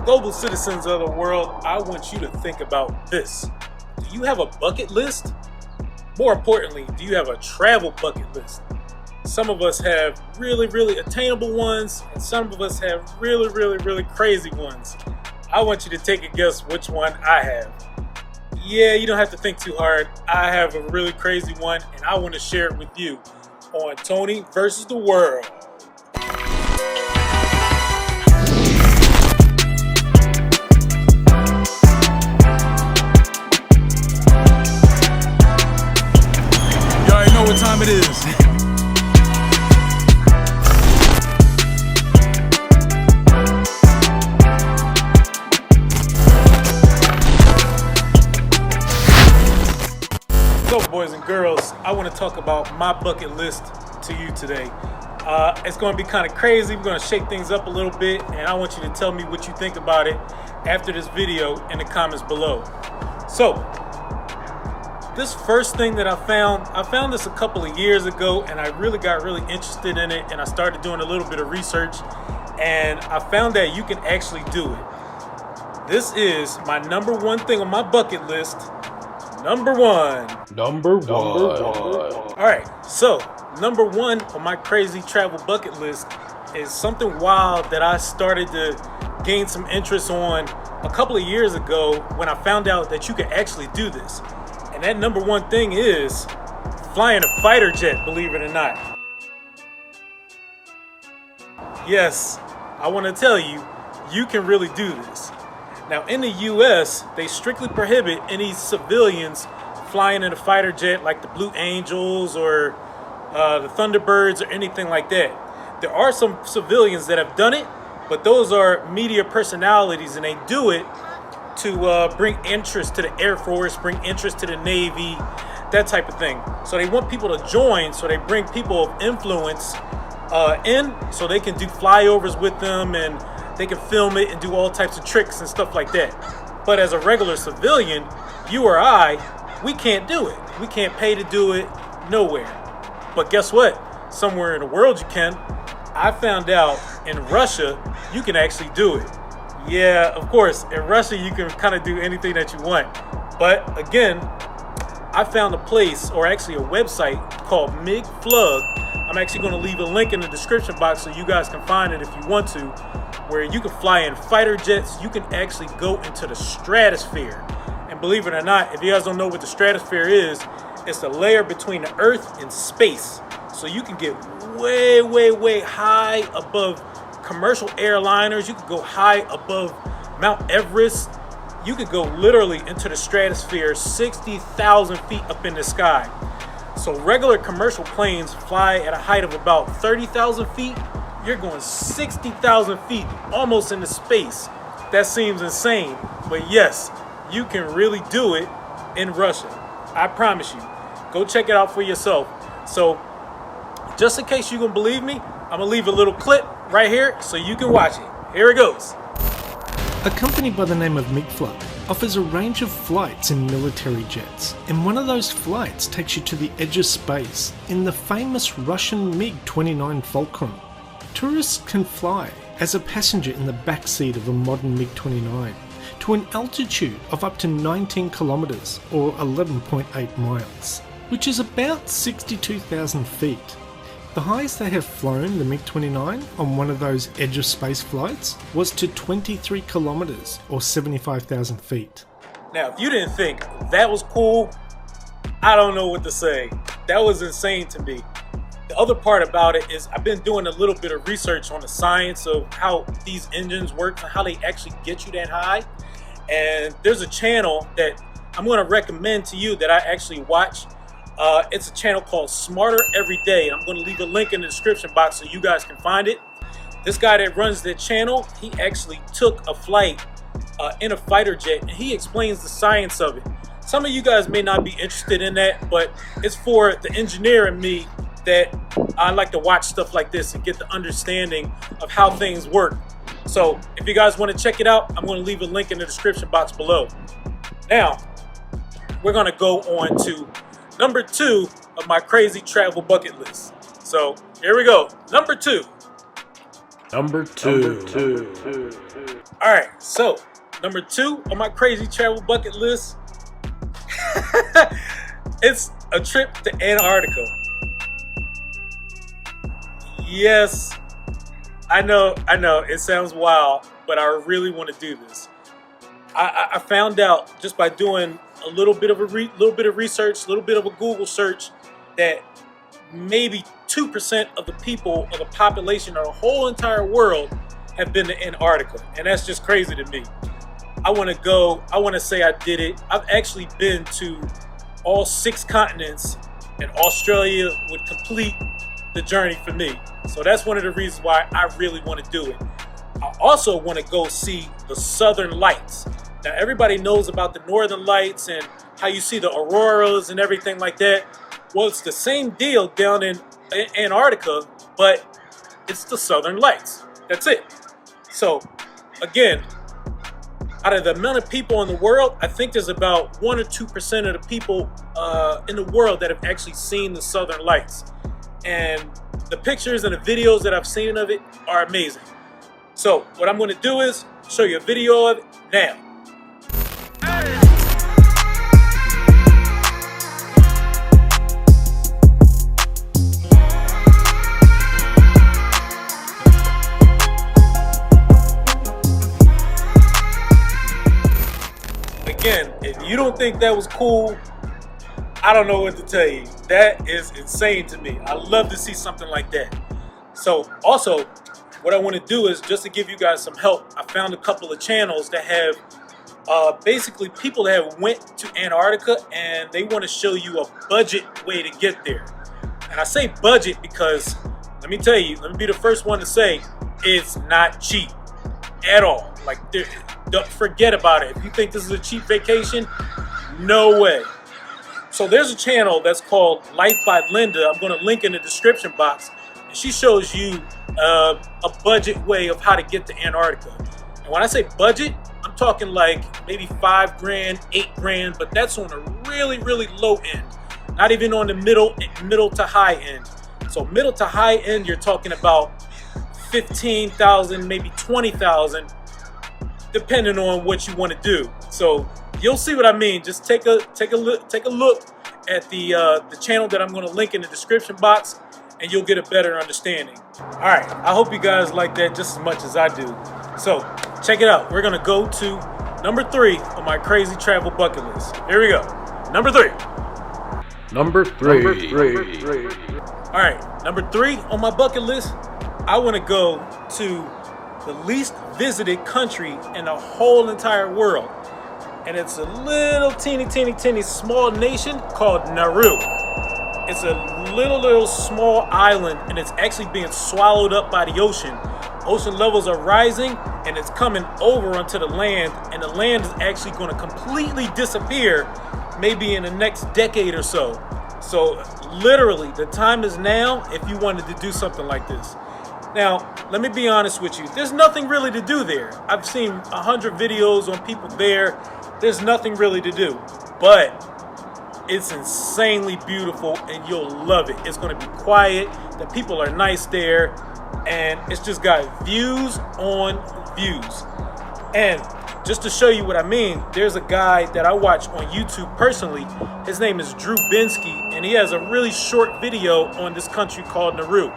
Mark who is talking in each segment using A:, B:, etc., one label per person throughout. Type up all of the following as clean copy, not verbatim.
A: Global citizens of the world, I want you to think about this. Do you have a bucket list? More importantly, do you have a travel bucket list? Some of us have really attainable ones, and some of us have really crazy ones. I want you to take a guess which one I have. Yeah, you don't have to think too hard. I have a really crazy one, and I want to share it with you on Tony versus the World.
B: You already know what time it is.
A: So, boys and girls, I want to talk about my bucket list to you today. It's going to be kind of crazy. We're going to shake things up a little bit, and I want you to tell me what you think about it after this video in the comments below. So, this first thing that I found this a couple of years ago, and I got really interested in it, and I started doing a little bit of research, and I found that you can actually do it. This is my number one thing on my bucket list. Number one. All right, so number one on my crazy travel bucket list is something wild that I started to gain some interest on a couple of years ago when I found out that you could actually do this. And that number one thing is flying a fighter jet, believe it or not. Yes, I want to tell you, you can really do this. Now, in the U.S., they strictly prohibit any civilians flying in a fighter jet like the Blue Angels or the Thunderbirds or anything like that. There are some civilians that have done it, but those are media personalities, and they do it to bring interest to the Air Force, bring interest to the Navy, that type of thing. So they want people to join, so they bring people of influence in so they can do flyovers with them, and they can film it and do all types of tricks and stuff like that. But as a regular civilian, you or I, we can't do it. We can't pay to do it nowhere. But guess what? Somewhere in the world you can. I found out in Russia, you can actually do it. Yeah, of course, in Russia, you can kind of do anything that you want. But again, I found a place, or actually a website called MigFlug. I'm actually going to leave a link in the description box so you guys can find it if you want to, where you can fly in fighter jets. You can actually go into the stratosphere. And believe it or not, if you guys don't know what the stratosphere is, it's the layer between the earth and space. So you can get way high above commercial airliners. You could go high above Mount Everest. You could go literally into the stratosphere, 60,000 feet up in the sky. So regular commercial planes fly at a height of about 30,000 feet. You're going 60,000 feet almost into space. That seems insane, but yes, you can really do it in Russia. I promise you. Go check it out for yourself. So just in case you don't believe me, I'm gonna leave a little clip right here so you can watch it. Here it goes.
C: A company by the name of MigFlug offers a range of flights in military jets, and one of those flights takes you to the edge of space in the famous Russian MiG-29 Songkran. Tourists can fly as a passenger in the back seat of a modern MiG-29 to an altitude of up to 19 kilometers or 11.8 miles, which is about 62,000 feet. The highest they have flown the MiG-29 on one of those edge of space flights was to 23 kilometers or 75,000 feet.
A: Now, if you didn't think that was cool, I don't know what to say. That was insane to me. The other part about it is I've been doing a little bit of research on the science of how these engines work and how they actually get you that high. And there's a channel that I'm going to recommend to you that I actually watch. It's a channel called Smarter Every Day. I'm going to leave a link in the description box so you guys can find it. This guy that runs that channel, he actually took a flight in a fighter jet, and he explains the science of it. Some of you guys may not be interested in that, but it's for the engineer and me that I like to watch stuff like this and get the understanding of how things work. So if you guys want to check it out, I'm going to leave a link in the description box below. Now, we're going to go on to number 2 of my crazy travel bucket list. So here we go. Number two. All right, so number 2 on my crazy travel bucket list, it's a trip to Antarctica. Yes, I know, it sounds wild, but I really want to do this. I found out just by doing a little bit of research, a little bit of a Google search, that maybe 2% of the people of the population of the whole entire world have been to Antarctica, and that's just crazy to me. I want to go. I want to say I did it. I've actually been to all 6 continents, and Australia would complete the journey for me. So that's one of the reasons why I really want to do it. I also want to go see the Southern Lights. Now, everybody knows about the Northern Lights and how you see the auroras and everything like that. Well, it's the same deal down in Antarctica, but it's the Southern Lights. That's it. So, again, out of the amount of people in the world, I think there's about 1 or 2% of the people in the world that have actually seen the Southern Lights. And the pictures and the videos that I've seen of it are amazing. So what I'm going to do is show you a video of it now. Again, if you don't think that was cool, I don't know what to tell you. That is insane to me. I love to see something like that. So also, what I want to do is just to give you guys some help. I found a couple of channels that have basically people that have went to Antarctica and they want to show you a budget way to get there. And I say budget because, let me tell you, let me be the first one to say, it's not cheap at all. Like, don't forget about it. If you think this is a cheap vacation, no way. So there's a channel that's called Life by Linda. I'm going to link in the description box. And she shows you a budget way of how to get to Antarctica. And when I say budget, I'm talking like maybe $5 grand, $8 grand, but that's on a really, really low end. Not even on the middle to high end. So middle to high end, you're talking about 15,000, maybe 20,000, depending on what you want to do. So you'll see what I mean. Just take a look at the channel that I'm going to link in the description box, and you'll get a better understanding. All right, I hope you guys like that just as much as I do. So check it out. We're going to go to number 3 on my crazy travel bucket list. Here we go. Number 3.
D: Number three.
A: All right, number 3 on my bucket list. I want to go to the least visited country in the whole entire world. And it's a little teeny small nation called Nauru. It's a little small island, and it's actually being swallowed up by the ocean. Ocean levels are rising, and it's coming over onto the land, and the land is actually going to completely disappear maybe in the next decade or so. So literally, the time is now if you wanted to do something like this. Now, let me be honest with you. There's nothing really to do there. I've seen 100 videos on people there. There's nothing really to do. But it's insanely beautiful, and you'll love it. It's going to be quiet. The people are nice there. And it's just got views on views. And just to show you what I mean, there's a guy that I watch on YouTube personally. His name is BINSKY, and he has a really short video on this country called Nauru.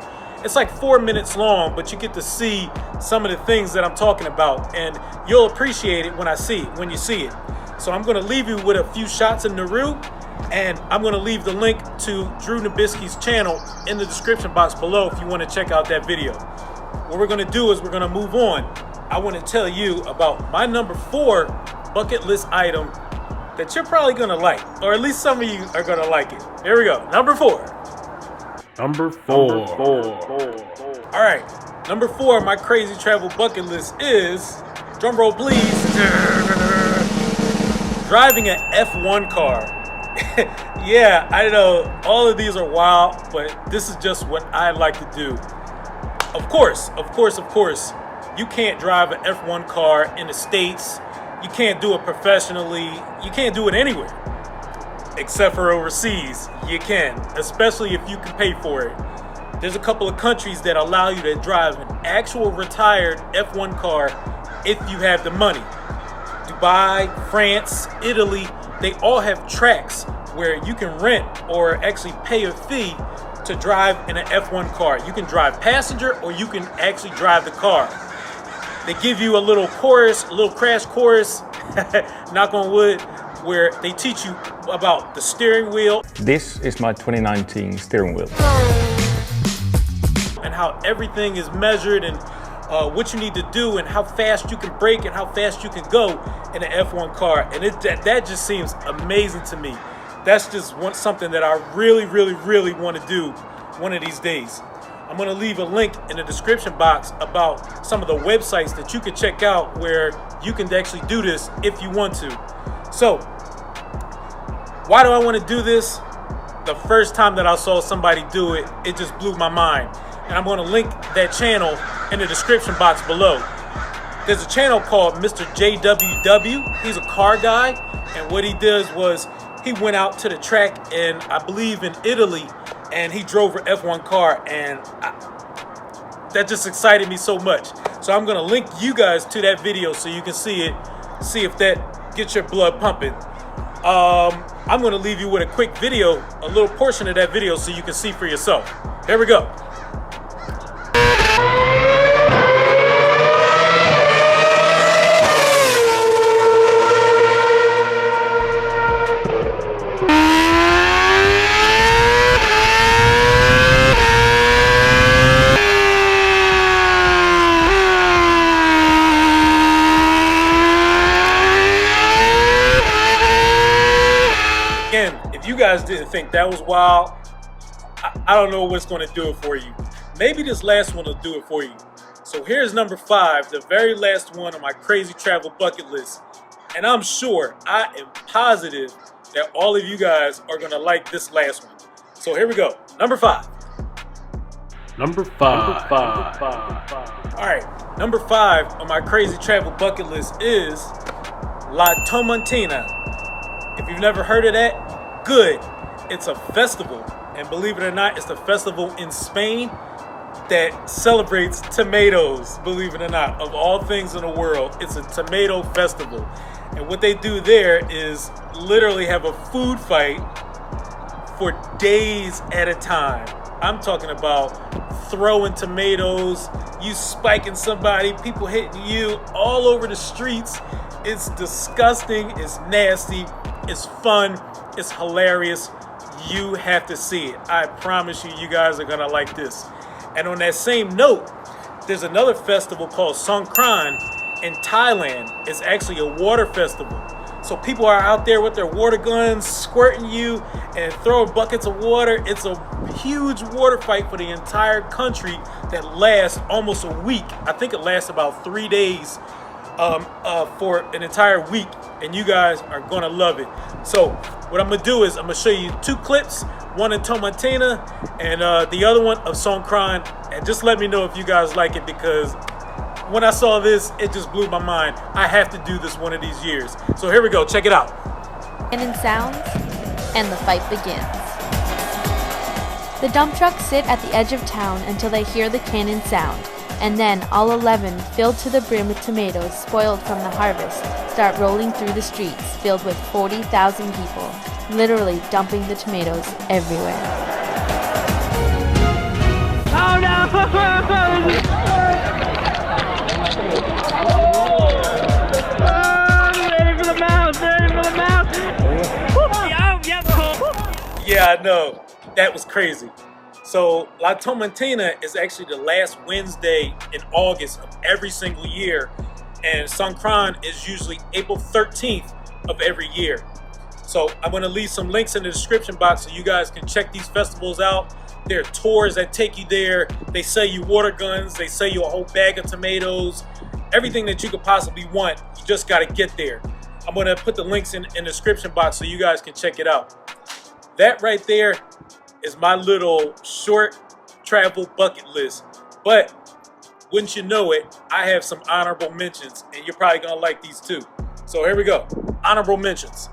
A: It's like 4 minutes long, but you get to see some of the things that I'm talking about, and you'll appreciate it when you see it. So I'm going to leave you with a few shots of Nauru, and I'm going to leave the link to Drew Nabisky's channel in the description box below if you want to check out that video. What we're going to do is we're going to move on. I want to tell you about my number 4 bucket list item that you're probably going to like, or at least some of you are going to like it. Here we go. Number 4.
D: Number four.
A: All right, number 4 on my crazy travel bucket list is, drum roll please, driving an F1 car. Yeah, I know all of these are wild, but this is just what I like to do. Of course, you can't drive an F1 car in the States. You can't do it professionally. You can't do it anywhere. Except for overseas, you can, especially if you can pay for it. There's a couple of countries that allow you to drive an actual retired F1 car if you have the money. Dubai, France, Italy, they all have tracks where you can rent or actually pay a fee to drive in an F1 car. You can drive passenger or you can actually drive the car. They give you a little course, a little crash course, knock on wood, where they teach you about the steering wheel.
E: This is my 2019 steering wheel.
A: And how everything is measured and what you need to do and how fast you can brake and how fast you can go in an F1 car. And that just seems amazing to me. That's just something that I really want to do one of these days. I'm going to leave a link in the description box about some of the websites that you can check out where you can actually do this if you want to. So, why do I want to do this? The first time that I saw somebody do it, it just blew my mind. And I'm going to link that channel in the description box below. There's a channel called Mr. JWW. He's a car guy, and what he does was he went out to the track in, I believe, in Italy, and he drove an F1 car, and that just excited me so much. So I'm going to link you guys to that video so you can see it, see if that gets your blood pumping. I'm going to leave you with a quick video, a little portion of that video so you can see for yourself. Here we go. If you guys didn't think that was wild, I don't know what's going to do it for you. Maybe this last one will do it for you. So here's number 5, the very last one on my crazy travel bucket list. And I'm sure, I am positive that all of you guys are going to like this last one. So here we go. Number 5.
D: Number 5.
A: All right, number 5 on my crazy travel bucket list is La Tomatina. If you've never heard of that, good. It's a festival, and believe it or not, it's the festival in Spain that celebrates tomatoes. Believe it or not, of all things in the world, it's a tomato festival. And what they do there is literally have a food fight for days at a time. I'm talking about throwing tomatoes, you spiking somebody, people hitting you all over the streets. It's disgusting, it's nasty, it's fun, it's hilarious. You have to see it. I promise you, you guys are gonna like this. And on that same note, there's another festival called Songkran in Thailand. It's actually a water festival. So people are out there with their water guns, squirting you and throwing buckets of water. It's a huge water fight for the entire country that lasts almost a week. I think it lasts about 3 days for an entire week, and you guys are gonna love it. So what I'm gonna do is I'm gonna show you 2 clips, one in Tomatina and the other one of Songkran, and just let me know if you guys like it, because when I saw this, it just blew my mind. I have to do this one of these years. So here we go, check it out.
F: Cannon sounds, and the fight begins. The dump trucks sit at the edge of town until they hear the cannon sound, and then all 11, filled to the brim with tomatoes spoiled from the harvest, start rolling through the streets filled with 40,000 people, literally dumping the tomatoes everywhere.
G: Oh no!
A: Yeah, I know. That was crazy. So La Tomatina is actually the last Wednesday in August of every single year, and Songkran is usually April 13th of every year. So I'm going to leave some links in the description box so you guys can check these festivals out. There are tours that take you there. They sell you water guns. They sell you a whole bag of tomatoes. Everything that you could possibly want. You just got to get there. I'm going to put the links in the description box so you guys can check it out. That right there is my little short travel bucket list. But wouldn't you know it, I have some honorable mentions, and you're probably going to like these too. So here we go. Honorable mentions.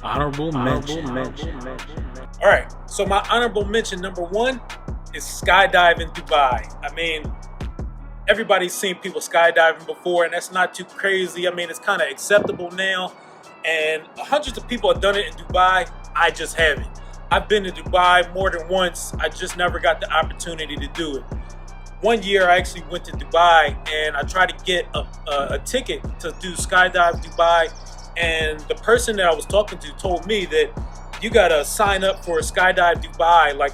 D: Honorable mention.
A: All right, so my honorable mention number 1 is skydive in Dubai. I mean, everybody's seen people skydiving before, and that's not too crazy. I mean, it's kind of acceptable now, and hundreds of people have done it in Dubai. I just haven't. I've been to Dubai more than once. I just never got the opportunity to do it. One year I actually went to Dubai and I tried to get a ticket to do Skydive Dubai, and the person that I was talking to told me that you gotta sign up for Skydive Dubai like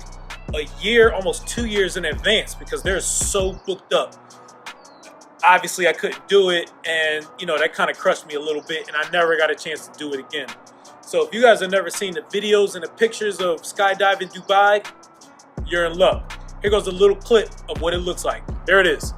A: a year, almost 2 years in advance, because they're so booked up. Obviously I couldn't do it, and you know, that kind of crushed me a little bit, and I never got a chance to do it again. So if you guys have never seen the videos and the pictures of skydiving Dubai, you're in luck. Here goes a little clip of what it looks like. There it is.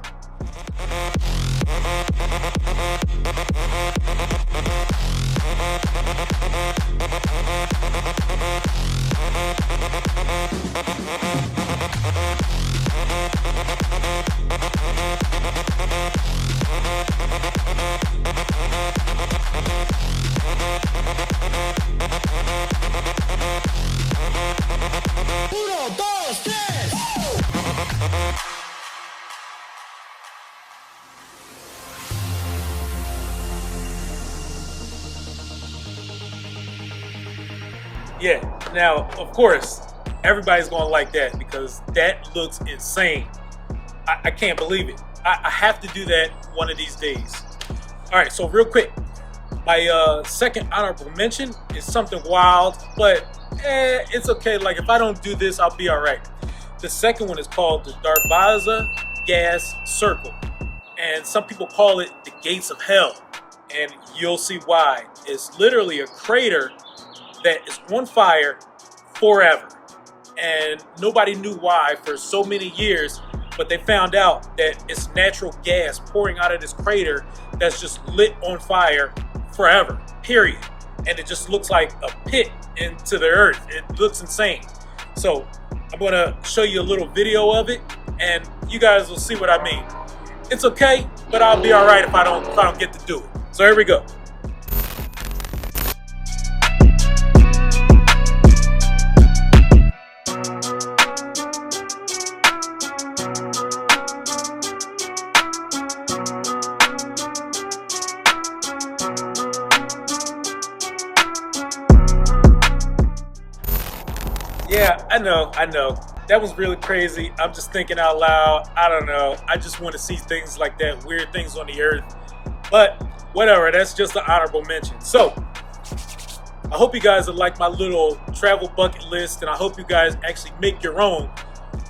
A: Yeah, now, of course, everybody's going to like that because that looks insane. I can't believe it. I have to do that one of these days. All right, so real quick, my second honorable mention is something wild, but it's okay. Like, if I don't do this, I'll be all right. The second one is called the Darvaza Gas Circle, and some people call it the Gates of Hell, and you'll see why. It's literally a crater that is on fire forever, and nobody knew why for so many years, but they found out that it's natural gas pouring out of this crater that's just lit on fire forever, period. And it just looks like a pit into the earth. It looks insane. So I'm gonna show you a little video of it, and you guys will see what I mean. It's okay, but I'll be all right if I don't get to do it. So here we go. Yeah, I know. That was really crazy. I'm just thinking out loud. I don't know. I just want to see things like that, weird things on the earth. But whatever, that's just an honorable mention. So, I hope you guys will like my little travel bucket list, and I hope you guys actually make your own.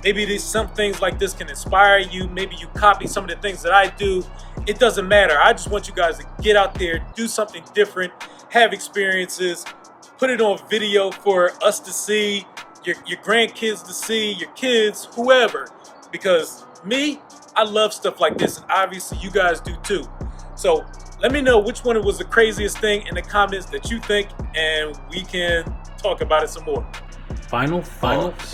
A: Maybe some things like this can inspire you. Maybe you copy some of the things that I do. It doesn't matter. I just want you guys to get out there, do something different, have experiences, put it on video for us to see, your grandkids to see, your kids, whoever. Because me, I love stuff like this, and obviously you guys do too. So let me know which one was the craziest thing in the comments that you think, and we can talk about it some more.
D: Final thoughts.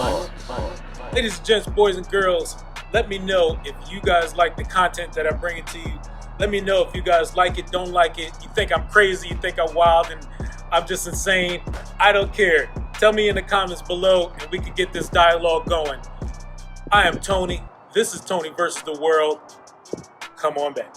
A: Ladies and gents, boys and girls, let me know if you guys like the content that I'm bringing to you. Let me know if you guys like it, don't like it, you think I'm crazy, you think I'm wild, and I'm just insane. I don't care. Tell me in the comments below, and we can get this dialogue going. I am Tony. This is Tony versus the world. Come on back.